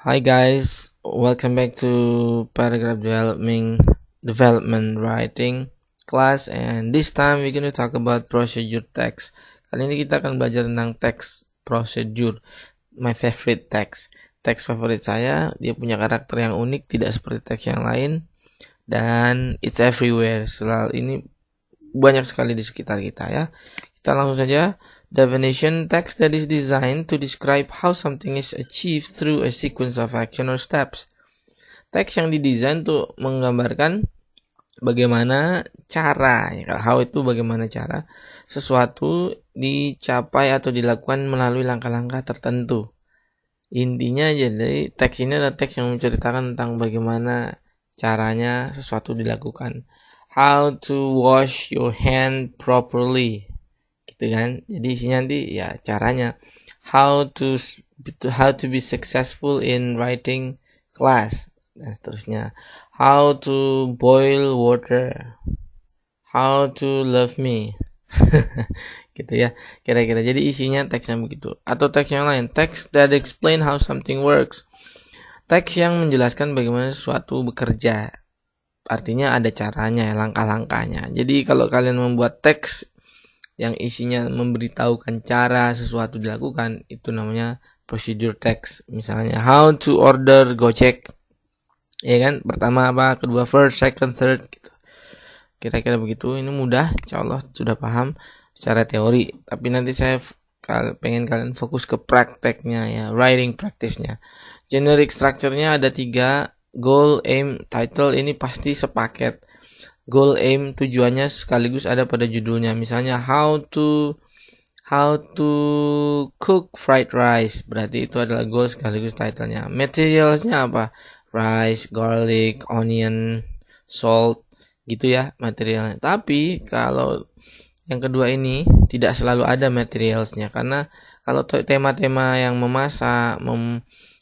Hi guys, welcome back to paragraph development writing class, and this time we're going to talk about procedure text. Kali ini kita akan belajar tentang text procedure, my favorite text. Teks favorit saya, dia punya karakter yang unik, tidak seperti teks yang lain, dan it's everywhere. Selalu ini banyak sekali di sekitar kita ya. Kita langsung saja. Definition: text that is designed to describe how something is achieved through a sequence of action or steps. Teks yang didesain untuk menggambarkan bagaimana cara, how itu bagaimana cara sesuatu dicapai atau dilakukan melalui langkah-langkah tertentu. Intinya jadi teks ini adalah teks yang menceritakan tentang bagaimana caranya sesuatu dilakukan. How to wash your hand properly, gitu kan. Jadi isinya nanti ya caranya how to be successful in writing class dan seterusnya. How to boil water, how to love me. Gitu ya kira-kira. Jadi isinya teksnya begitu. Atau teks yang lain, text that explain how something works, teks yang menjelaskan bagaimana sesuatu bekerja. Artinya ada caranya, langkah-langkahnya. Jadi kalau kalian membuat teks yang isinya memberitahukan cara sesuatu dilakukan, itu namanya procedure text. Misalnya how to order Gojek, ya kan, pertama apa, kedua first, second, third, gitu. Kira-kira begitu. Ini mudah, insyaallah sudah paham secara teori, tapi nanti saya pengen kalian fokus ke prakteknya ya, writing practice-nya. Generic structure-nya ada 3, goal, aim, title. Ini pasti sepaket. Goal, aim, tujuannya sekaligus ada pada judulnya. Misalnya how to cook fried rice, berarti itu adalah goal sekaligus titlenya. Materialsnya apa? Rice, garlic, onion, salt, gitu ya materialnya. Tapi kalau yang kedua ini tidak selalu ada materialsnya, karena kalau tema-tema yang memasak,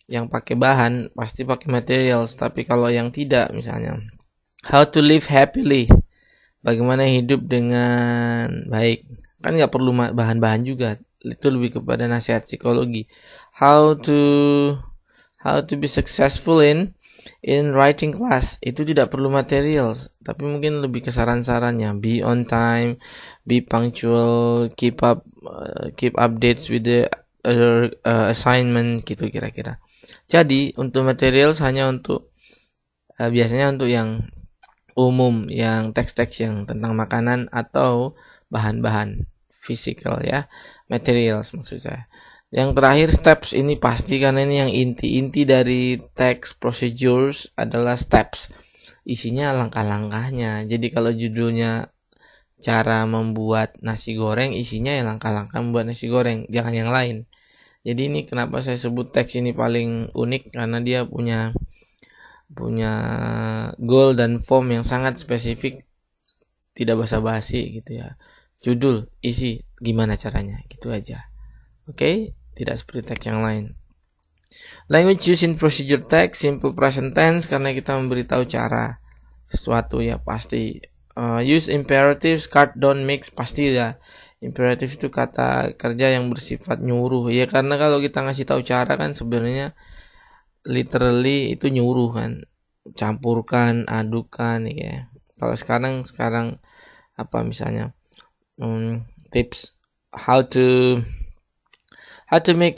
yang pakai bahan pasti pakai materials. Tapi kalau yang tidak, misalnya how to live happily, bagaimana hidup dengan baik, kan nggak perlu bahan-bahan juga, itu lebih kepada nasihat psikologi. How to be successful in writing class, itu tidak perlu materials, tapi mungkin lebih ke saran-sarannya. Be on time, be punctual, keep updates with the assignment, gitu kira-kira. Jadi untuk materials hanya untuk biasanya untuk yang umum, yang teks-teks yang tentang makanan atau bahan-bahan physical ya, materials maksud saya. Yang terakhir steps, ini pasti karena ini yang inti dari text procedures adalah steps. Isinya langkah-langkahnya. Jadi kalau judulnya cara membuat nasi goreng, isinya ya langkah-langkah membuat nasi goreng, jangan yang lain. Jadi ini kenapa saya sebut teks ini paling unik, karena dia punya goal dan form yang sangat spesifik, tidak basa-basi gitu ya. Judul, isi, gimana caranya, gitu aja. Oke, tidak seperti teks yang lain. Language used in procedure text, simple present tense, karena kita memberitahu cara sesuatu ya pasti. Use imperatives, cut, don't, mix, pasti ya. Imperatif itu kata kerja yang bersifat nyuruh ya, karena kalau kita ngasih tahu cara kan sebenarnya literally itu nyuruh kan, campurkan, adukan ya. Kalau sekarang apa misalnya tips how to make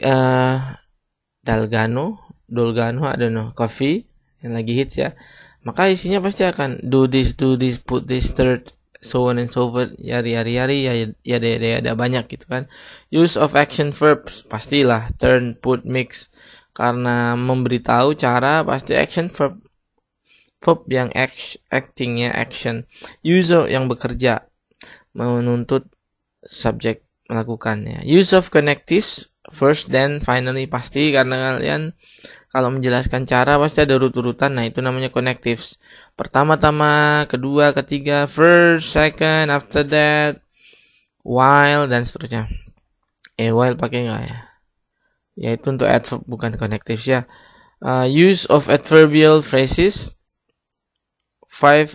dalgano, I don't know, coffee yang lagi hits ya. Maka isinya pasti akan do this, put this, third, so on and so forth, yari ya ada banyak gitu kan. Use of action verbs, pastilah turn, put, mix, karena memberitahu cara pasti action verb yang acting ya, action. Use of yang bekerja, menuntut subjek melakukan ya. Use of connectives, first then finally, pasti karena kalian kalau menjelaskan cara pasti ada urut-urutan. Nah itu namanya connectives. Pertama-tama, kedua, ketiga, first, second, after that, while, dan seterusnya. While pakai nggak ya? Ya itu untuk adverb bukan connectives ya. Use of adverbial phrases, 5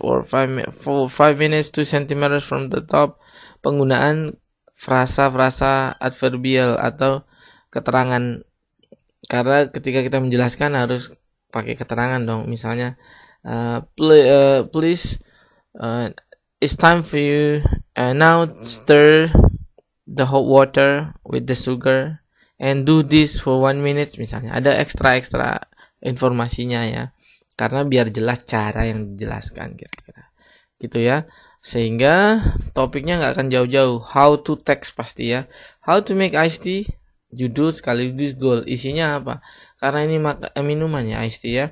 minutes 2 centimeters from the top. Penggunaan frasa-frasa adverbial atau keterangan Karena ketika kita menjelaskan harus pakai keterangan dong. Misalnya, please, it's time for you. Now stir the hot water with the sugar and do this for 1 minute. Misalnya ada ekstra informasinya ya. Karena biar jelas cara yang dijelaskan kira-kira. Gitu ya. Sehingga topiknya nggak akan jauh-jauh. How to text pasti ya. How to make iced tea. Judul sekaligus goal. Isinya apa? Karena ini minuman ya, iced tea ya.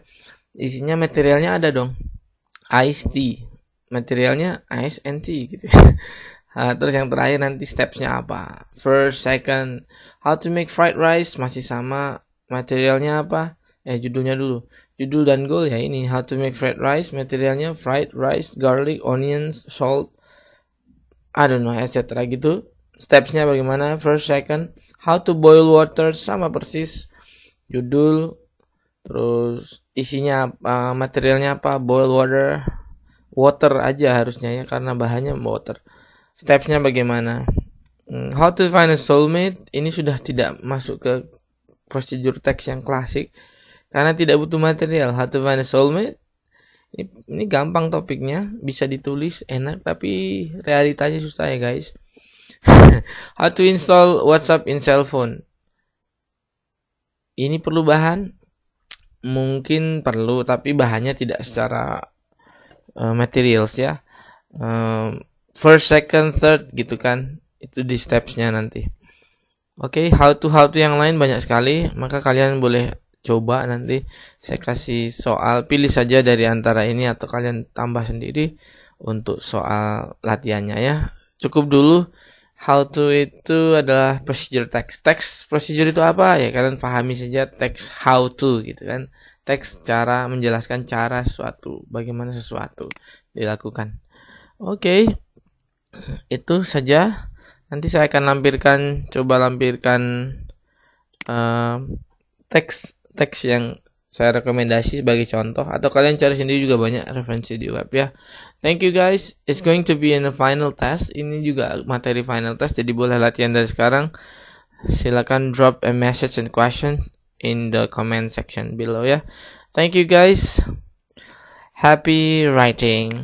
Isinya materialnya ada dong. Iced tea. Materialnya ice and tea gitu ya. Nah, terus yang terakhir nanti stepsnya apa? First, second. How to make fried rice. Masih sama. Materialnya apa? Judulnya dulu. Judul dan goal ya ini. How to make fried rice. Materialnya fried rice, garlic, onions, salt, I don't know, etc. gitu. Stepsnya bagaimana? First, second. How to boil water. Sama persis. Judul. Terus isinya materialnya apa? Boil water. Water aja harusnya ya. Karena bahannya water. Stepsnya bagaimana? How to find a soulmate. Ini sudah tidak masuk ke procedure text yang klasik. Karena tidak butuh material. How to find a soulmate. Ini gampang topiknya. Bisa ditulis enak. Tapi realitanya susah ya guys. How to install WhatsApp in cell phone. Ini perlu bahan? Mungkin perlu. Tapi bahannya tidak secara materials ya. First, second, third gitu kan. Itu di stepsnya nanti. Oke, how to yang lain banyak sekali. Maka kalian boleh coba nanti. Saya kasih soal. Pilih saja dari antara ini. Atau kalian tambah sendiri. Untuk soal latihannya ya. Cukup dulu. How to itu adalah procedure text. Text procedure itu apa? Ya kalian pahami saja text how to gitu kan. Teks cara menjelaskan cara sesuatu. Bagaimana sesuatu dilakukan. Oke. Itu saja. Nanti saya akan lampirkan teks yang saya rekomendasi sebagai contoh, atau kalian cari sendiri juga banyak referensi di web ya. Thank you guys. It's going to be in a final test. Ini juga materi final test, jadi boleh latihan dari sekarang. Silakan drop a message and question in the comment section below ya. Thank you guys. Happy writing.